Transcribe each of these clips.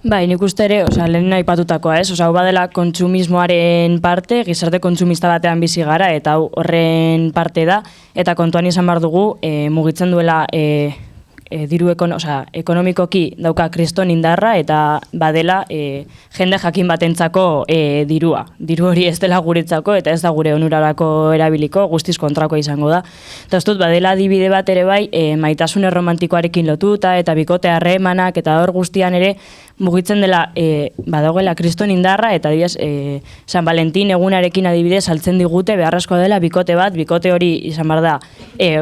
Bai, nik uste ere, lehen aipatutakoa, ez? Hau badela kontsumismoaren parte, gizarte kontsumista batean bizi gara, eta horren parte da, eta kontuan izan behar dugu, mugitzen duela diru ekonomikoki dauka kriston indarra, eta badela jende jakin batentzako dirua. Diru hori ez dela guretzako, eta ez da gure onurarako erabiliko, guztiz kontrakoa izango da. Eta ez dut, badela adibide bat ere bai, maitasun erromantikoarekin lotuta, eta bikote harremanak, eta hor guztian ere, mugitzen dela badagoela kriston indarra, eta adibidez, San Valentin egunarekin adibidez saltzen digute beharrezkoa dela bikote bat, bikote hori izan behar da,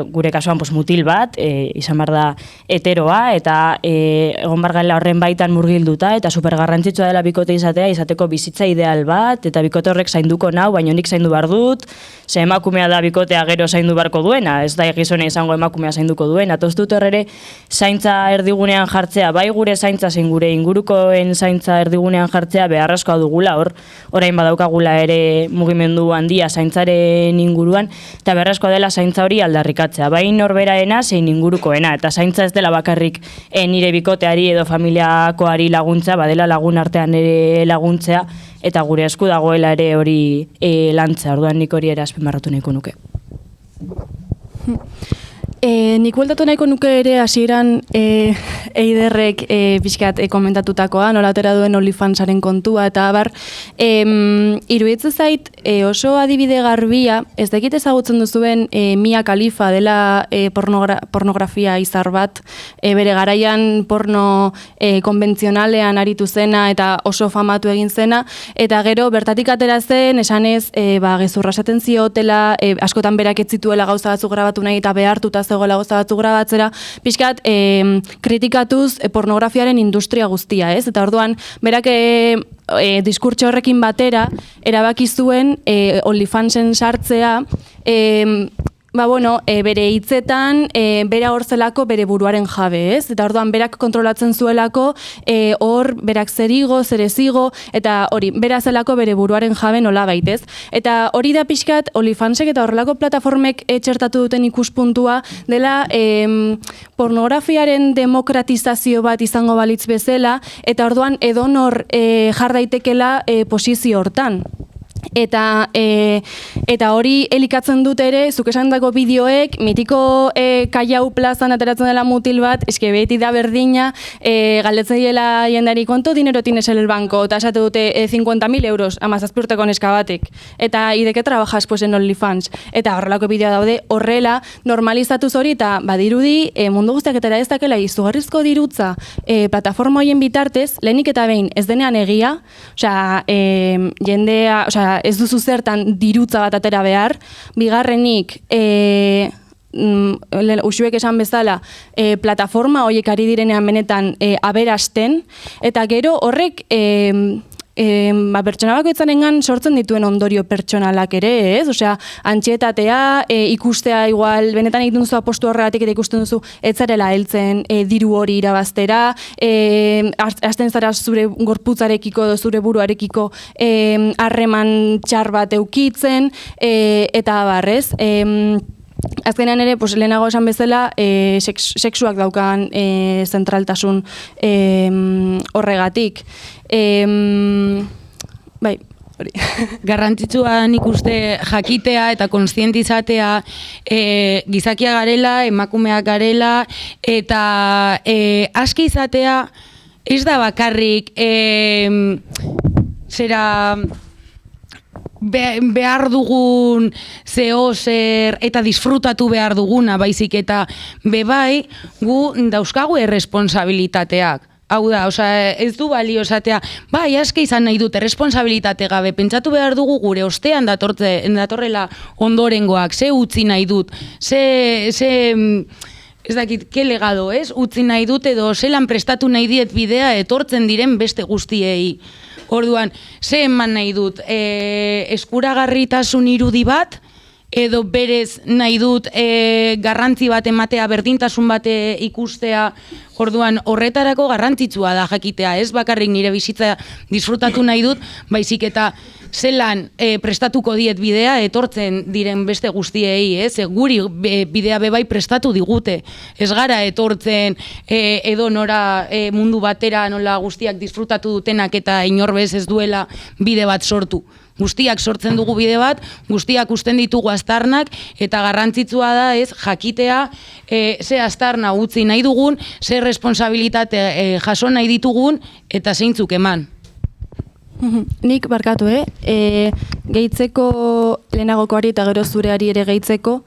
gure kasuan mutil bat, izan behar da heteroa, eta egon behar gala horren baitan murgilduta, eta supergarrantzitsua dela bikote izateko bizitza ideal bat, eta bikote horrek zainduko nau, baina nik zaindu behar dut, ze emakumea da bikotea gero zaindu beharko duena, ez da egizone izango emakumea zainduko duena, eta ez dut horre zaintza erdigunean jartzea, bai gure zaintza zein gure ingurukoen zaintza erdigunean jartzea beharrezkoa dugula, orain badaukagula ere mugimendu handia zaintzaren inguruan, eta beharrezkoa dela zaintza hori aldarrikatzea, bai norberaena zein ingurukoena, eta zaintza ez dela bakarrik nire bikoteari edo familiakoari laguntza, badela lagun artean ere laguntzea, eta gure esku dagoela ere hori lantzea, orduan nik hori ere azpimarratu nahiko nuke. Nik bueltatu nahiko nuke ere hasieran Eiderrek pixkat komentatutakoa, nola atera duen OnlyFansaren kontua, eta abar, iruditzen zait oso adibide garbia, ez dakit ezagutzen duzuen Mia Khalifa dela pornografia izar bat, bere garaian porno konbentzionalean aritu zena eta oso famatu egin zena, eta gero bertatik atera zen, esanez, gezurra esaten ziotela, askotan berak ez zituela gauza batzuk grabatu nahi eta behartuta zegoela gauza batzuk grabatzera, pixkat kritikatuz pornografiaren industria guztia, ez? Eta orduan, berak diskurtso horrekin batera, erabaki zuen OnlyFansen sartzea, bere hitzetan, bera hor zelako bere buruaren jabe, ez? Eta orduan, berak kontrolatzen zuelako, hor, berak zer ez igo, eta hori, bera zelako bere buruaren jabe nola baitez. Eta hori da pixkat, OnlyFansek eta horrelako plataformek txertatu duten ikuspuntua, dela pornografiaren demokratizazio bat izango balitz bezala, eta orduan, edonor jar daitekela posizio hortan. Eta hori elikatzen dut ere, zuk esandako bideoek, mitiko Kaiau plazan ateratzen dela mutil bat, eske beti da berdina, galdetzaiela jendari konto dinero tienes en el banco, eta esate dute 50.000 euros, amazazpurteko neska batek. Eta ideke trabajas pues en OnlyFans. Eta horrelako bideoa daude, horrela normalizatuz hori, eta badirudi mundu guztiak etera ez dakela izugarrizko dirutza plataforma horien bitartez, lehenik eta behin ez denean egia, jendea, ez duzu zertan dirutza bat atera behar, bigarrenik, usuek esan bezala, plataforma horiek ari direnean benetan aberasten, eta gero horrek pertsona bakoitzarengan sortzen dituen ondorio pertsonalak ere, ez? Osea, antxietatea, ikustea igual, benetan egiten duzu apostu horregatik eta ikusten duzu ez zarela heltzen diru hori irabaztera, hasten zara zure gorputzarekiko edo zure buruarekiko harreman txar bat eukitzen, eta barrez, azkenean ere, lehenago esan bezala, sexuak daukan zentraltasun horregatik. Bai, hori. Garrantzitsua nik uste jakitea eta kontzientizatea gizakia garela, emakumeak garela, eta aski izatea ez da bakarrik behar dugun zer eta disfrutatu behar duguna, baizik eta bebai gu dauzkagu erresponsabilitateak. Hau da, ez du balio esatea, bai, aske izan nahi dut, erresponsabilitate gabe, pentsatu behar dugu gure ostean datorrela ondorengoak, ze utzi nahi dut, ez dakit, ke legado, ez? Utzi nahi dut edo zelan prestatu nahi diet bidea etortzen diren beste guztiei. Orduan, ze eman nahi dut, eskuragarritasun irudi bat, edo berez nahi dut garrantzi bat ematea, berdintasun bat ikustea, orduan horretarako garrantzitsua da jakitea, ez bakarrik nire bizitza disfrutatu nahi dut, baizik eta zelan prestatuko diet bidea etortzen diren beste guztiei, guri bidea bebai prestatu digute. Ez gara etortzen edo nora mundu batera nola guztiak disfrutatu dutenak eta inorbez ez duela bide bat sortu. Guztiak sortzen dugu bide bat, guztiak usten ditugu aztarnak, eta garrantzitsua da ez jakitea ze aztarna utzi nahi dugun, ze responsabilitate jaso nahi ditugun, eta zeintzuk eman. Nik barkatu, gehitzeko lehenagokoari eta gero zureari ere gehitzeko,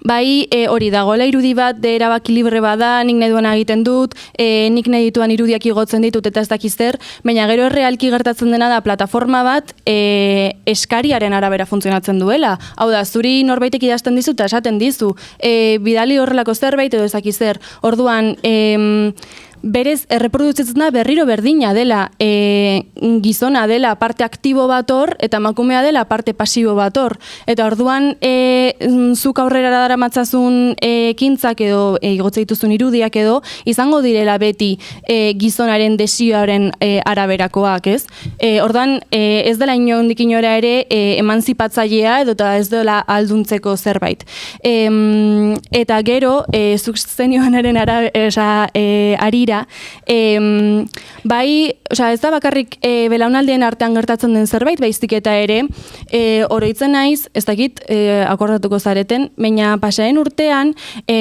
bai, hori dagoela irudi bat, erabaki libre bada, nik nahi duena egiten dut, nik nahi dituan irudiak igotzen ditut eta ez dakizter, baina gero realki gertatzen dena da plataforma bat eskariaren arabera funtzionatzen duela. Hau da, zuri norbaitek idazten dizu eta esaten dizu, bidali horrelako zerbait edo ez dakizter. Orduan, berez, erreproduzitzen da berriro berdina dela, gizona dela parte aktibo bat hor, eta emakumea dela parte pasibo bat hor. Eta orduan, zuk aurrera dara matzazun ekintzak edo igotze dituzun irudiak edo, izango direla beti gizonaren desioaren araberakoak, ez? Orduan, ez dela inondik inora ere emanzipatzailea edo eta ez dela alduntzeko zerbait. Eta gero, zuk zenioanaren arira, bai, ez da bakarrik belaunaldien artean gertatzen den zerbait, baizik eta ere, oroitzen naiz, ez dakit akordatuko zareten, baina pasaen urtean,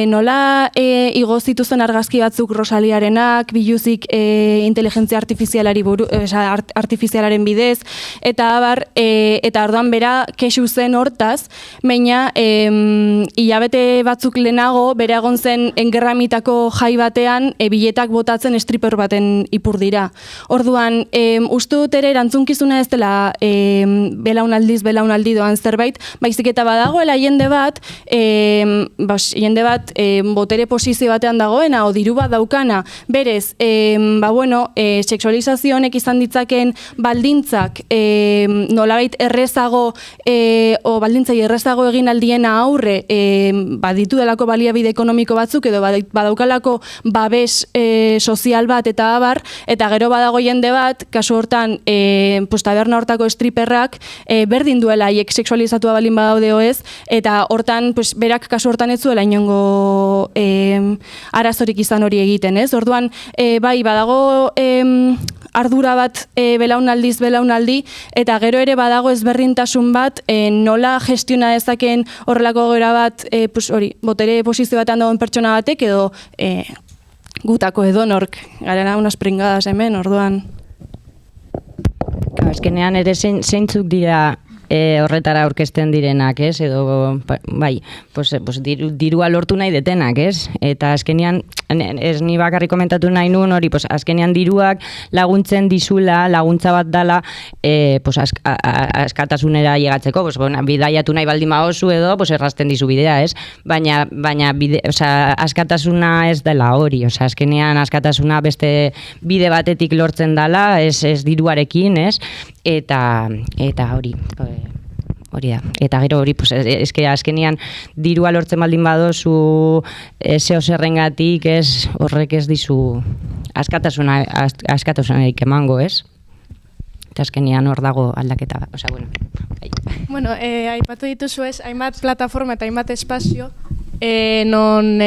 nola igo zituzen argazki batzuk Rosaliarenak, biluzik inteligentzia artifizialaren bidez, eta abar, eta orduan bera kexu zen hortaz, baina hilabete batzuk lehenago, bere egon zen engerramitako jai batean, biletak botatzen stripper baten ipur dira. Orduan, uste dut ere erantzunkizuna ez dela belaunaldi doan zerbait, baizik eta badagoela jende bat, botere posizio batean dagoena, o diru bat daukana, berez, sexualizazio honek izan ditzaken baldintzak nolabait errezago, o baldintzai errezago egin aldiena aurre, baditu delako baliabide ekonomiko batzuk, edo badaukalako babes sozial bat eta abar, eta gero badago jende bat, kasu hortan, taberna hortako stripperrak, berdin duela haiek sexualizatua balin badaude ez, eta hortan, berak kasu hortan ez zuela inongo arazorik izan hori egiten, ez? Orduan, bai, badago ardura bat belaunaldi, eta gero ere badago ezberdintasun bat, nola gestiona dezaken horrelako goera bat, botere posizio batean dagoen pertsona batek, edo gutako edonork, garena unas pringadas hemen, orduan. Azkenean ere zeintzuk dira horretara aurkezten direnak, ez? Edo, bai, dirua lortu nahi detenak, ez? Eta azkenean, ez ni bakarrik komentatu nahi nuen hori, azkenean diruak laguntzen dizula, laguntza bat dala, askatasunera llegatzeko, bidaiatu nahi baldin baozu edo, errazten dizu bidea, ez? Baina askatasuna ez dela hori, azkenean askatasuna beste bide batetik lortzen dala, ez diruarekin, ez? Eta hori da. Eta gero hori, eske azkenean dirua lortzen baldin badozu zeo zerrengatik, ez, horrek ez dizu askatasunarik emango, ez? Eta azkenean hor dago aldaketa, Bueno, aipatu dituzu ez, hainbat plataforma eta hainbat espazio, non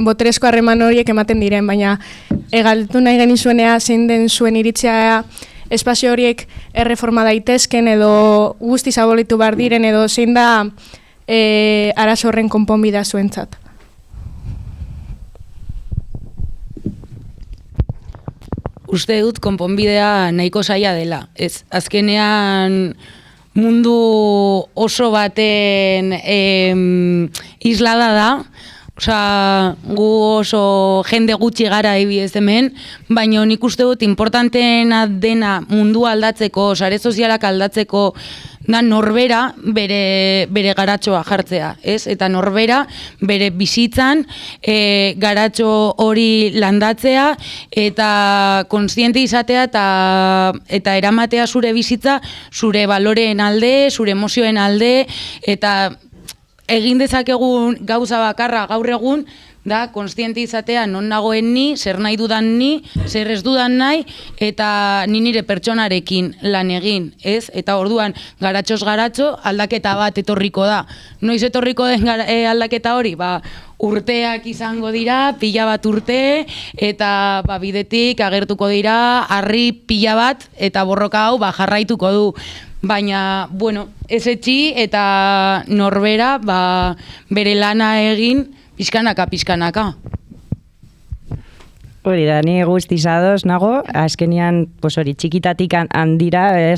boterezko harreman horiek ematen diren, baina galdetu nahi genizuenea zein den zuen iritzia espazio horiek erreforma daitezken edo guztiz abolitu behar diren edo zein da arazo horren konponbidea zuentzat. Uste dut konponbidea nahiko zaila dela. Ez, azkenean mundu oso baten islada da. Osea, gu oso jende gutxi gara adibidez hemen, baina nik uste dut importanteena dena mundua aldatzeko, sare sozialak aldatzeko, da norbera bere garatxoa jartzea, ez? Eta norbera bere bizitzan garatxo hori landatzea eta kontziente izatea eta eramatea zure bizitza, zure baloreen alde, zure emozioen alde, eta egin dezakegun gauza bakarra gaur egun, da, kontziente izatea non nagoen ni, zer nahi dudan ni, zer ez dudan nahi, eta ni nire pertsonarekin lan egin, ez? Eta orduan, garatxoz garatxo, aldaketa bat etorriko da. Noiz etorriko den aldaketa hori? Urteak izango dira, pila bat urte, eta bidetik agertuko dira, harri pila bat, eta borroka hau jarraituko du. Baina, bueno, ez etxi eta norbera bere lana egin pixkanaka. Hori da, ni guztiz ados nago, azkenian, hori, txikitatik handira,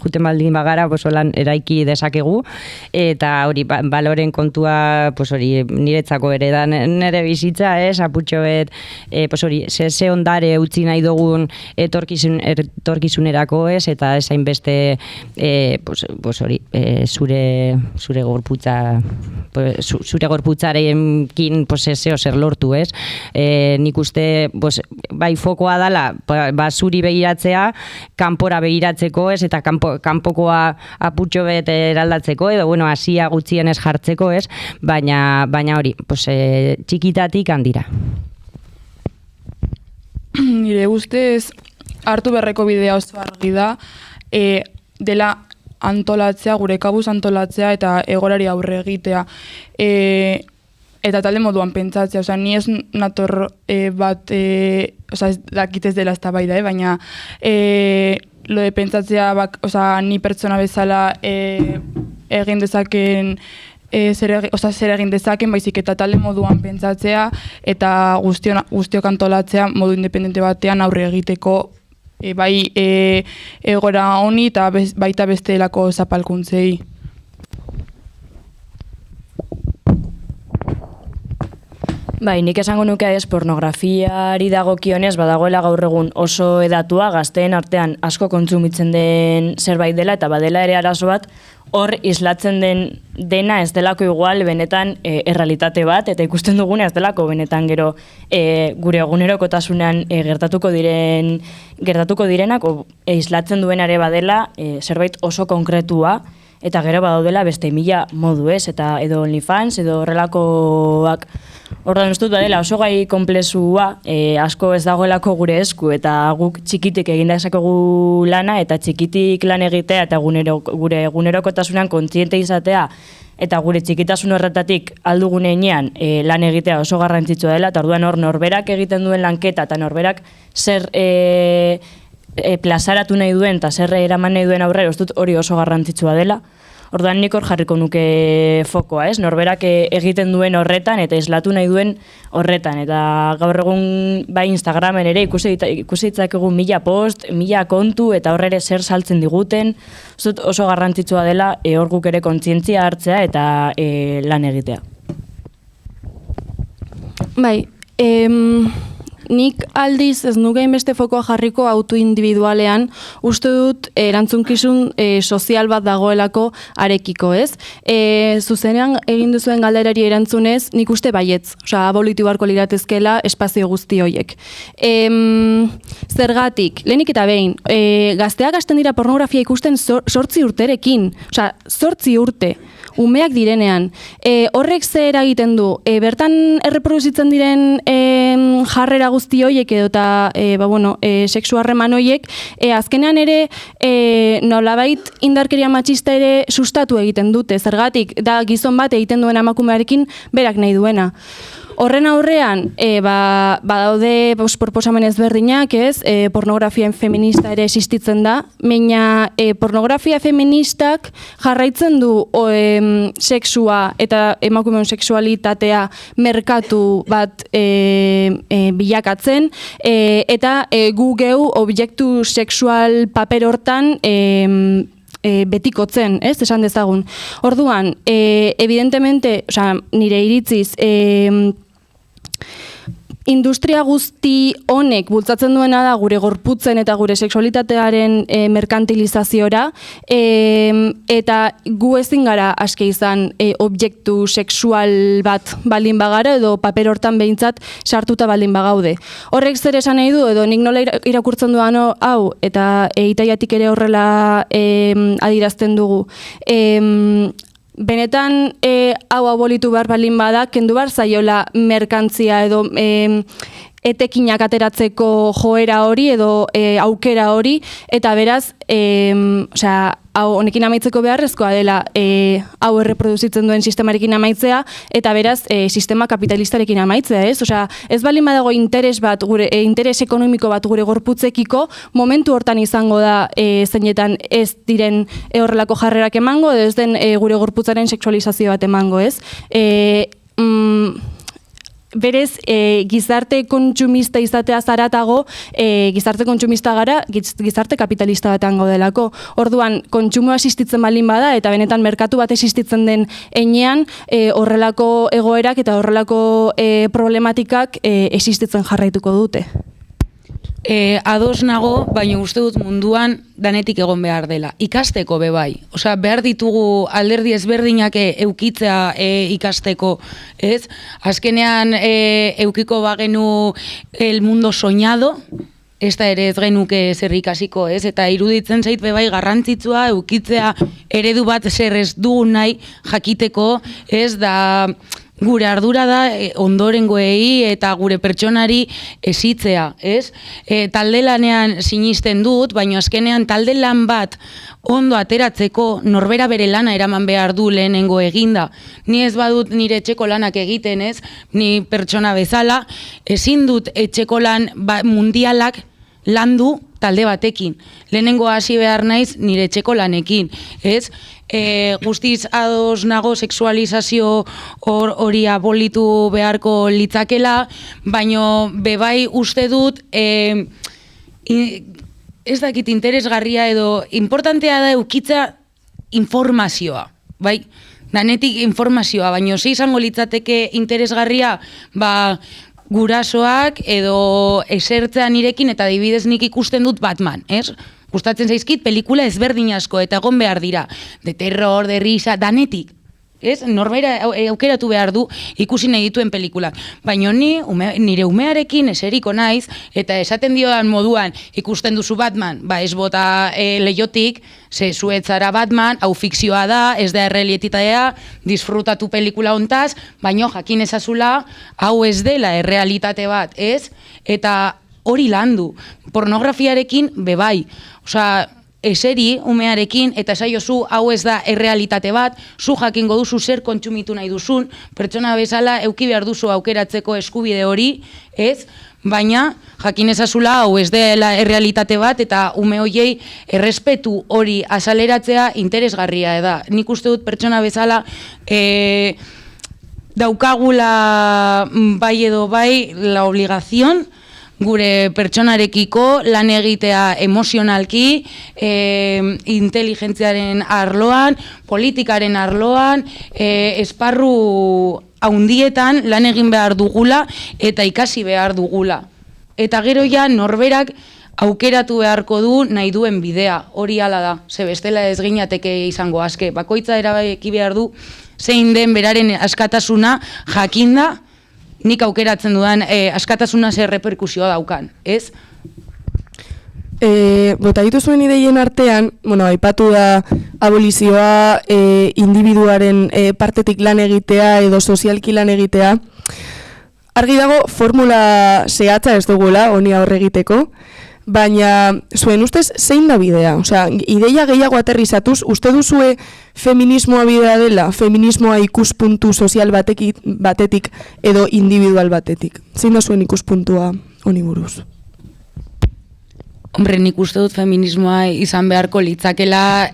juten baldin bagara, holan eraiki dezakegu, eta hori, baloren kontua, hori, niretzako ere da, nire bizitza, aputxoet, hori, ze ondare utzi nahi dugun etorkizunerako, eta ezain beste, hori, zure gorputza, zure gorputzarekin, zeo zer lortu, nik uste, bai fokoa dala zuri begiratzea, kanpora begiratzeko, eta kanpokoa aputxo bet eraldatzeko, edo, hasia gutxienez jartzeko, baina hori, txikitatik handira. Nire ustez, hartu berreko bidea oso argi da, dela antolatzea, gure kabuz antolatzea, eta egorari aurre egitea. Eta talde moduan pentsatzea, ni ez nator bat, ez dakitez dela ez da bai da, baina lo de pentsatzea, ni pertsona bezala egin dezaken, zer egin dezaken, baizik eta talde moduan pentsatzea, eta guztiok antolatzea modu independente batean aurre egiteko, bai egora honi eta baita bestelako zapalkuntzei. Bai, nik esango nuke pornografiari dagokionez badagoela gaur egun oso edatua, gazteen artean asko kontsumitzen den zerbait dela, eta badela ere arazo bat, hor islatzen dena ez delako igual benetan errealitate bat, eta ikusten duguna ez delako benetan gero gure egunerokotasunean gertatuko direnak, islatzen duenare badela zerbait oso konkretua, eta gero badaudela beste 1000 modu eta edo OnlyFans, edo horrelakoak. Orduan ustut badela oso gai konplexua, asko ez dagoelako gure esku, eta guk txikitik egin dezakegu lana, eta txikitik lan egitea, eta gure egunerokotasunean kontziente izatea, eta gure txikitasun horretatik aldugunean lan egitea oso garrantzitsua dela, eta orduan hor norberak egiten duen lanketa, eta norberak zer plazaratu nahi duen, eta zer eraman nahi duen aurrera, ustut hori oso garrantzitsua dela. Orduan nik hor jarriko nuke fokoa, norberak egiten duen horretan eta islatu nahi duen horretan. Eta gaur egun bai Instagramen ere ikusi ditzakegu 1000 post, 1000 kontu eta horre ere zer saltzen diguten. Oso garrantzitsua dela hor guk ere kontzientzia hartzea eta lan egitea. Bai, nik aldiz ez nuke beste fokoa jarriko auto individualean, uste dut erantzunkizun sozial bat dagoelako arekiko, ez? Zuzenean egin duzuen galderari erantzunez, nik uste baietz, abolitu beharko liratezkela espazio guzti horiek. Zergatik, lehenik eta behin, gazteak hasten dira pornografia ikusten 8 urterekin, 8 urte. Umeak direnean. Horrek zer eragiten du? Bertan erreproduzitzen diren jarrera guzti horiek edo eta sexu harreman horiek, azkenean ere nolabait indarkeria matxista ere sustatu egiten dute. Zergatik, da gizon bat egiten duen emakumearekin berak nahi duena. Horren aurrean, badaude proposamen ezberdinak, pornografia feminista ere existitzen da, baina pornografia feministak jarraitzen du sexua eta emakumeon sexualitatea merkatu bat bilakatzen, eta gu geu objektu sexual paper hortan betikotzen, ez, esan dezagun. Orduan, evidentemente, osea, nire iritziz, industria guzti honek bultzatzen duena da gure gorputzen eta gure sexualitatearen merkantilizaziora, eta gu ezin gara aske izan objektu sexual bat baldin bagara edo paper hortan behintzat sartuta baldin bagaude. Horrek zer esan nahi du edo nik nola irakurtzen duan hau eta Itaiatik ere horrela adierazten dugu. Benetan hau abolitu behar balin bada, kendu behar zaiola merkantzia edo etekinak ateratzeko joera hori edo aukera hori, eta beraz, hau honekin amaitzeko beharrezkoa dela hau erreproduzitzen duen sistemarekin amaitzea, eta beraz, sistema kapitalistarekin amaitzea, ez? Osea, ez balin badago interes bat, interes ekonomiko bat gure gorputzekiko, momentu hortan izango da zeinetan ez diren horrelako jarrerak emango, edo ez den gure gorputzaren sexualizazio bat emango, ez? Berez, gizarte kontsumista izatea zaratago, gizarte kontsumista gara, gizarte kapitalista batean gaudelako. Orduan, kontsumoa existitzen balin bada, eta benetan merkatu bat existitzen den heinean, horrelako egoerak eta horrelako problematikak existitzen jarraituko dute. Ados nago, baina uste dut munduan danetik egon behar dela. Ikasteko bebai. Osea, behar ditugu alderdi ezberdinak eukitzea ikasteko, ez? Azkenean eukiko bagenu el mundo soñado, ez da ere ez genuke zer ikasiko, ez? Eta iruditzen zait bebai garrantzitsua eukitzea eredu bat zer ez dugun nahi jakiteko, ez da... Gure ardura da ondorengoei eta gure pertsonari esitzea, ez? Talde lanean sinisten dut, baina azkenean talde lan bat ondo ateratzeko norbera bere lana eraman behar du lehenengo eginda. Ni ez badut nire etxeko lanak egiten, ez? Ni pertsona bezala, ezin dut etxeko lan mundialak landu talde batekin. Lehenengo hasi behar naiz nire etxeko lanekin, ez? Guztiz ados nago sexualizazio hori abolitu beharko litzakela, baino bebai uste dut ez dakit interesgarria edo importantea da eukitza informazioa, bai? Danetik informazioa, baino ze izango litzateke interesgarria, gurasoak edo esertzea nirekin eta adibidez nik ikusten dut Batman, ez? Gustatzen zaizkit pelikula ezberdin asko eta egon behar dira, de terror, de risa, danetik, ez? Norbera aukeratu behar du ikusi nahi dituen pelikulak. Baina nire umearekin eseriko naiz eta esaten diodan moduan ikusten duzu Batman, ez bota leiotik, ze zuetzara Batman, hau fikzioa da, ez da errealitatea, disfrutatu pelikula hontaz, baina jakin ezazula, hau ez dela errealitate bat, ez? Eta hori landu, pornografiarekin bebai, osea, eseri umearekin eta esaiozu hau ez da errealitate bat, zu jakingo duzu zer kontsumitu nahi duzun, pertsona bezala euki behar duzu aukeratzeko eskubide hori, ez? Baina jakin ezazula hau ez dela errealitate bat eta ume hoiei errespetu hori azaleratzea interesgarria da. Nik uste dut pertsona bezala daukagula bai edo bai la obligación gure pertsonarekiko lan egitea emozionalki, inteligentziaren arloan, politikaren arloan, esparru haundietan lan egin behar dugula eta ikasi behar dugula. Eta gero ja norberak aukeratu beharko du nahi duen bidea, hori hala da, ze bestela ez ginateke izango aske. Bakoitza erabaki behar du zein den beraren askatasuna jakinda, nik aukeratzen dudan askatasuna zer reperkusioa daukan, ez? Bota dituzuen ideien artean, aipatu da abolizioa, individuaren partetik lan egitea edo sozialki lan egitea. Argi dago formula zehatza ez dugula, honi aurre egiteko, baina zuen ustez zein da bidea? Osea, ideia gehiago aterrizatuz, uste duzue feminismoa bidea dela, feminismoa ikuspuntu sozial batetik edo individual batetik? Zein da zuen ikuspuntua honi buruz? Hombre, nik uste dut feminismoa izan beharko litzakela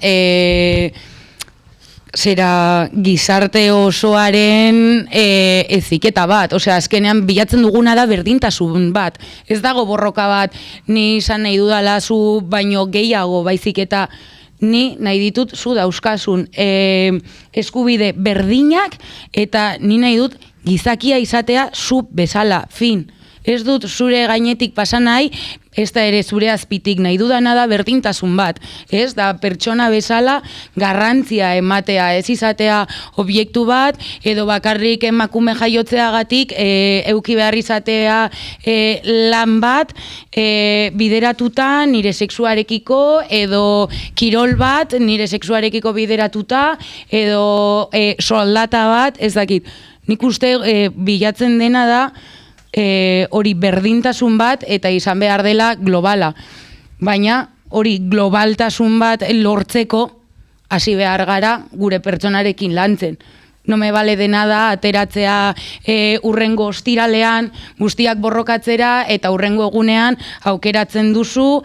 zera gizarte osoaren eziketa bat, osea, azkenean bilatzen duguna da berdintasun bat. Ez dago borroka bat, ni izan nahi dudala zu baino gehiago baizik eta ni nahi ditut zu dauzkasun eskubide berdinak eta ni nahi dut gizakia izatea zu bezala, fin. Ez dut zure gainetik pasa nahi, ez da ere zure azpitik nahi dudana da berdintasun bat. Ez da pertsona bezala garrantzia ematea, ez izatea objektu bat, edo bakarrik emakume jaiotzeagatik euki behar izatea lan bat bideratuta nire sexuarekiko, edo kirol bat nire sexuarekiko bideratuta, edo soldata bat, ez dakit. Nik uste bilatzen dena da, hori berdintasun bat eta izan behar dela globala. Baina hori globaltasun bat lortzeko hasi behar gara gure pertsonarekin lantzen. No me vale de nada ateratzea urrengo ostiralean guztiak borrokatzera eta urrengo egunean aukeratzen duzu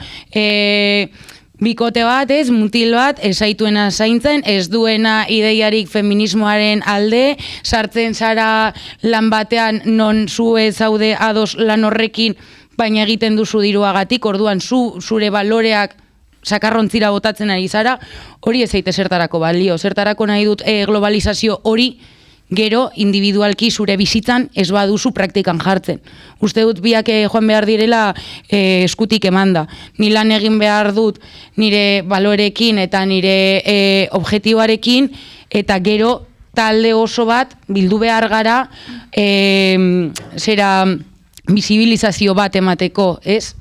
bikote bat, mutil bat, esaituena zaintzen, ez duena ideiarik feminismoaren alde, sartzen zara lan batean non zu ez zaude ados lan horrekin, baina egiten duzu diruagatik, orduan zure baloreak sakarrontzira botatzen ari zara, hori ez zaite zertarako balio, zertarako nahi dut globalizazio hori, gero individualki zure bizitzan ez baduzu praktikan jartzen. Uste dut biak joan behar direla eskutik emanda. Ni lan egin behar dut nire balorekin eta nire objektiboarekin, eta gero talde oso bat bildu behar gara zera bisibilizazio bat emateko, ez?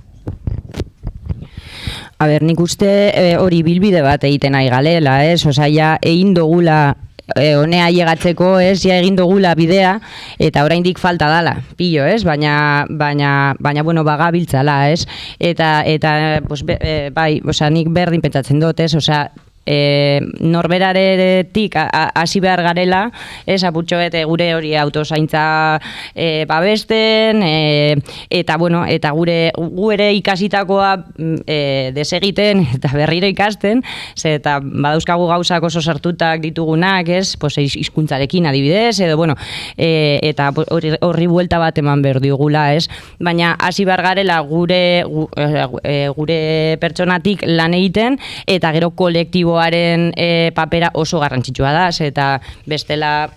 A ber, nik uste hori bilbide bat egiten nahi galela, ez? Osa, ja, egin dugula honea llegatzeko, ez, ja egin dugula bidea, eta oraindik falta dala, pillo, ez, baina, bueno, bagabiltzala, ez, eta pues, bai, osa, nik berdin pentsatzen dut, ez, osa, norberaretik hasi behar garela, ez, apurtxoet gure hori autozaintza babesten, eta, bueno, eta gu ere ikasitakoa desegiten eta berriro ikasten, eta badauzkagu gauzak oso sartutak ditugunak, ez, pues, hizkuntzarekin adibidez, edo, bueno, eta horri buelta bat eman behar digula, ez, baina hasi behar garela gure pertsonatik lan egiten, eta gero kolektiboaren papera oso garrantzitsua da, eta bestela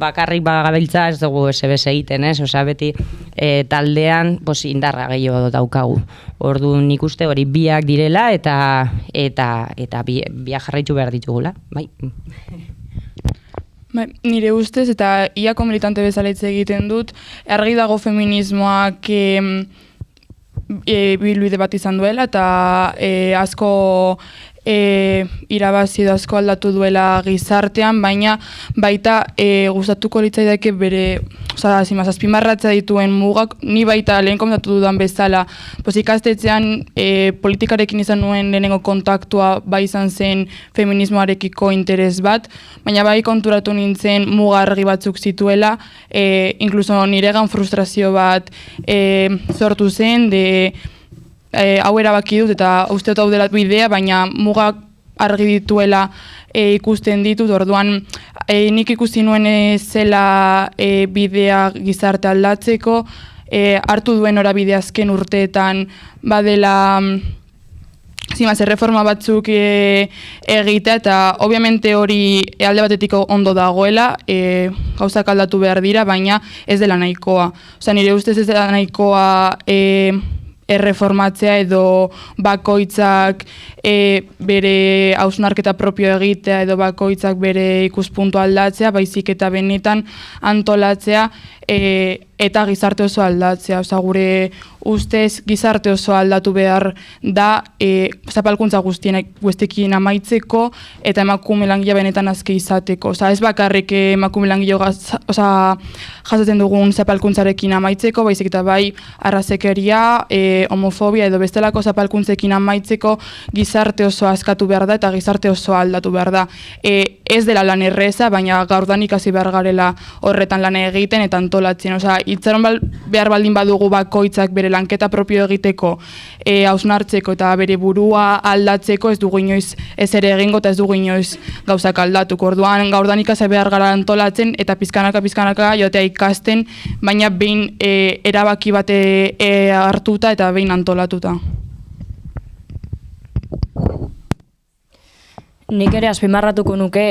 bakarrik bagabiltza ez dugu SBS egiten, ez? Osea, beti taldean indarra gehiago daukagu. Orduan nik uste hori biak direla eta biak jarraitu behar ditugula, bai. Nire ustez, eta iako militante bezala hitz egiten dut, argi dago feminismoak bilbide bat izan duela, eta asko irabazi edo asko aldatu duela gizartean, baina baita gustatuko litzaidake bere, azpimarratzea dituen mugak, ni baita lehen komentatu dudan bezala, ikastetxean politikarekin izan nuen lehenengo kontaktua bai izan zen feminismoarekiko interes bat, baina bai konturatu nintzen muga argi batzuk zituela, inkluso niregan frustrazio bat sortu zen, hau erabaki dut eta uste dut hau dela bidea, baina mugak argi dituela ikusten ditut, orduan nik ikusi nuen zela bidea gizarte aldatzeko, hartu duen norabide azken urteetan badela reforma batzuk egitea, eta obviamente hori alde batetik ondo dagoela, gauzak aldatu behar dira, baina ez dela nahikoa. Nire ustez ez dela nahikoa erreformatzea edo bakoitzak bere hausnarketa propio egitea edo bakoitzak bere ikuspuntu aldatzea, baizik eta benetan antolatzea eta gizarte oso aldatzea. Gure ustez gizarte oso aldatu behar da zapalkuntza guztiekin amaitzeko eta emakume langilea benetan azke izateko. Ez bakarrik emakume langilea jasaten dugun zapalkuntzarekin amaitzeko, baizik eta bai arrazekeria, homofobia edo bestelako zapalkuntzekin amaitzeko gizarte oso askatu behar da eta gizarte oso aldatu behar da. Ez dela lan erreza, baina gaurdanik hasi behar garela horretan lan egiten eta antolatzen. Itzaron behar baldin badugu bakoitzak bere lanketa propio egiteko, hausnartzeko eta bere burua aldatzeko, ez dugu inoiz ez ere egingo eta ez dugu inoiz gauzak aldatuko. Orduan gaurdanik hasi behar gara antolatzen eta pizkanaka joatea ikasten, baina behin erabaki bate hartuta eta behin antolatuta. Nik ere azpimarratuko nuke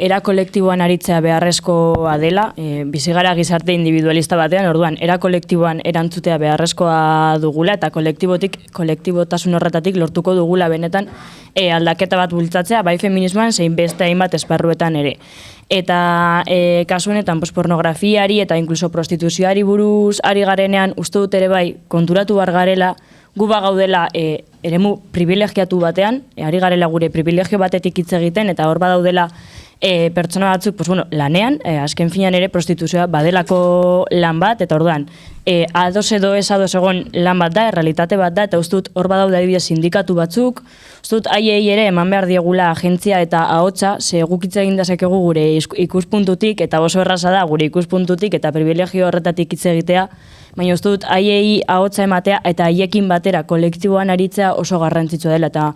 era kolektiboan aritzea beharrezkoa dela, bizi gara gizarte individualista batean, orduan era kolektiboan erantzutea beharrezkoa dugula eta kolektibotasun horretatik lortuko dugula benetan aldaketa bat bultzatzea, bai feminismoan zein beste hainbat esparruetan ere. Eta kasu honetan pornografiari eta inkluso prostituzioari buruz ari garenean uste dut ere bai konturatu bar garela gu bagaudela eremu privilegiatu batean, ari garela gure privilegio batetik hitz egiten, eta hor badaudela pertsona batzuk, lanean, azken finean ere prostituzioa badelako lan bat, eta orduan, ados edo ez ados egon lan bat da, errealitate bat da, eta uste dut hor badaude adibidez sindikatu batzuk, uste dut haiei ere eman behar diegula agentzia eta ahotsa, ze gukitza egin dezakegu gure ikuspuntutik, eta oso erraza da gure ikuspuntutik eta privilegio horretatik hitz egitea, baina uste dut haiei ahotsa ematea eta haiekin batera kolektiboan aritzea oso garrantzitsua dela, eta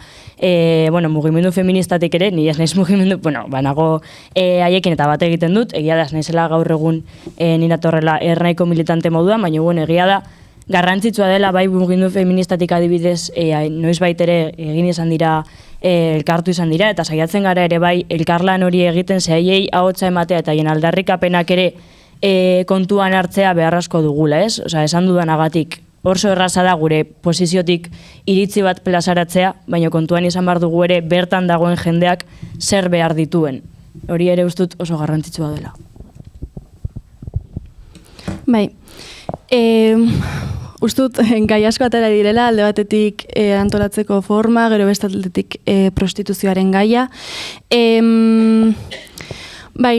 mugimendu feministatik ere, ni ez naiz mugimendu, banago haiekin eta bat egiten dut, egia da ez naizela gaur egun ninatorrela ernaiko militante moduan, baina egia da garrantzitsua dela bai mugimendu feministatik adibidez noiz baitere egin izan dira, elkartu izan dira, eta saiatzen gara ere bai elkarlan hori egiten ze haiei ahotsa ematea eta haien aldarrikapenak ere kontuan hartzea beharrezko dugula, ez? Osea, esan dudanagatik oso erraza da gure posiziotik iritzi bat plazaratzea, baina kontuan izan behar dugu ere bertan dagoen jendeak zer behar dituen. Hori ere ustut oso garrantzitsua dela. Bai, ustut gai asko atera direla, alde batetik antolatzeko forma, gero beste aldetik prostituzioaren gaia. Bai,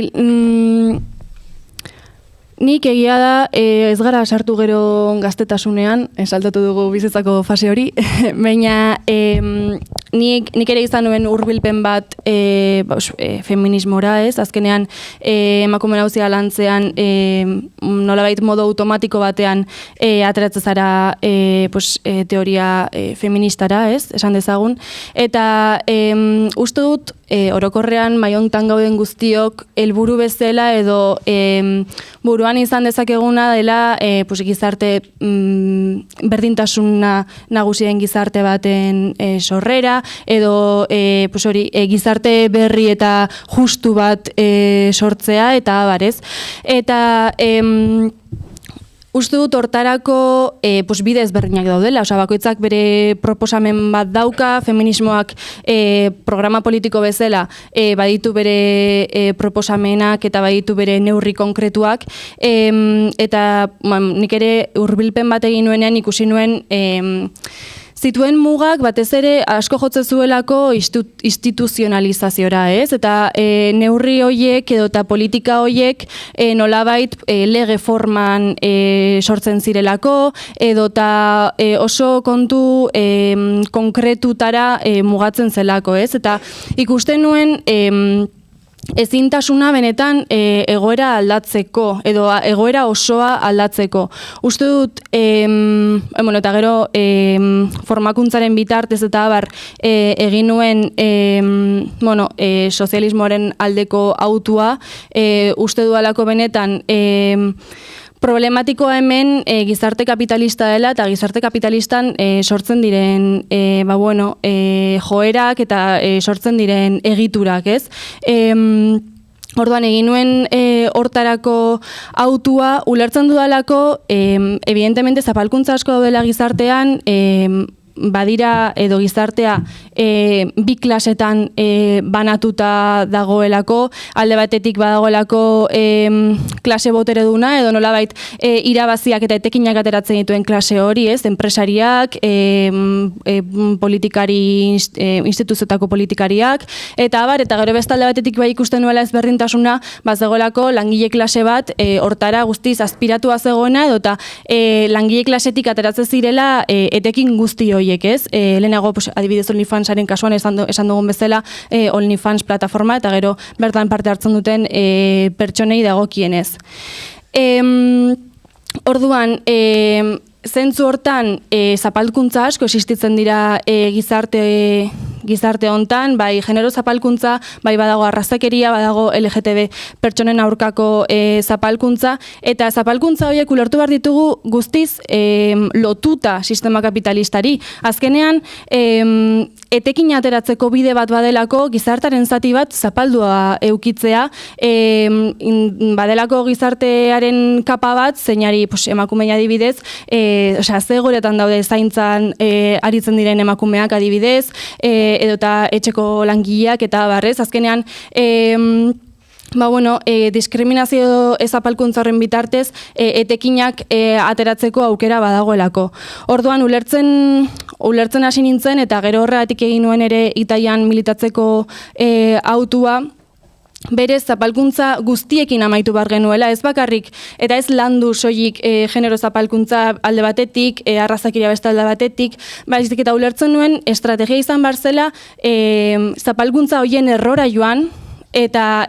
nik egia da ez gara sartu gero gaztetasunean, saltatu dugu bizitzako fase hori, baina nik ere izan nuen hurbilpen bat feminismora, ez? Azkenean emakume nauzia lantzean nolabait modo automatiko batean ateratzen zara teoria feministara, ez? Esan dezagun. Eta uste dut orokorrean maiontan gauden guztiok helburu bezala edo buruan izan dezakeguna dela gizarte berdintasuna nagusien gizarte baten sorrera edo gizarte berri eta justu bat sortzea eta abarez. Eta uste dut hortarako bide ezberdinak daudela, bakoitzak bere proposamen bat dauka, feminismoak programa politiko bezala baditu bere proposamenak eta baditu bere neurri konkretuak, eta nik ere hurbilpen bat egin nuenean ikusi nuen zituen mugak batez ere asko jotzen zuelako instituzionalizaziora, ez? Eta neurri horiek edo eta politika horiek nolabait lege forman sortzen zirelako edo eta oso kontu konkretutara mugatzen zelako, ez? Eta ikusten nuen ezintasuna benetan egoera aldatzeko, edo egoera osoa aldatzeko. Uste dut, eta gero formakuntzaren bitartez eta abar egin nuen sozialismoaren aldeko autua, uste dualako benetan problematikoa hemen gizarte kapitalista dela eta gizarte kapitalistan sortzen diren joerak eta sortzen diren egiturak, ez? Orduan egin nuen hortarako autua, ulertzen dudalako, evidentemente zapalkuntza asko daudela gizartean, badira edo gizartea bi klasetan banatuta dagoelako, alde batetik badagoelako klase botereduna edo nolabait irabaziak eta etekinak ateratzen dituen klase hori, ez? Enpresariak, politikari, instituzioetako politikariak, eta gero beste alde batetik bai ikusten nuela ezberdintasuna, bazegoelako langile klase bat hortara guztiz aspiratua zegoena edo eta langile klasetik ateratzen zirela etekin guzti hori. Ez? Lehenago, adibidez OnlyFansaren kasuan esan dugun bezala OnlyFans plataforma eta gero bertan parte hartzen duten pertsonei dagokienez. Orduan, zentzu hortan zapalkuntza asko existitzen dira gizarte hontan, bai genero zapalkuntza, bai badago arrazakeria, badago LGTB pertsonen aurkako zapalkuntza, eta zapalkuntza horiek ulertu behar ditugu guztiz lotuta sistema kapitalistari. Azkenean, etekin ateratzeko bide bat badelako gizartaren zati bat zapaldua eukitzea, badelako gizartearen kapa bat, zeinari emakumeia adibidez, ze egoeretan daude zaintzan aritzen diren emakumeak adibidez, edota etxeko langileak eta barrez, azkenean, diskriminazio ezapalkuntza horren bitartez, etekinak ateratzeko aukera badagoelako. Orduan, ulertzen hasi nintzen, eta gero horregatik egin nuen ere Itaian militatzeko autua, berez zapalkuntza guztiekin amaitu bar genuela, ez bakarrik, eta ez landu soilik genero zapalkuntza alde batetik, arrazakeria beste alde batetik, baizik eta ulertzen nuen estrategia izan bar zela zapalkuntza horien errora joan, eta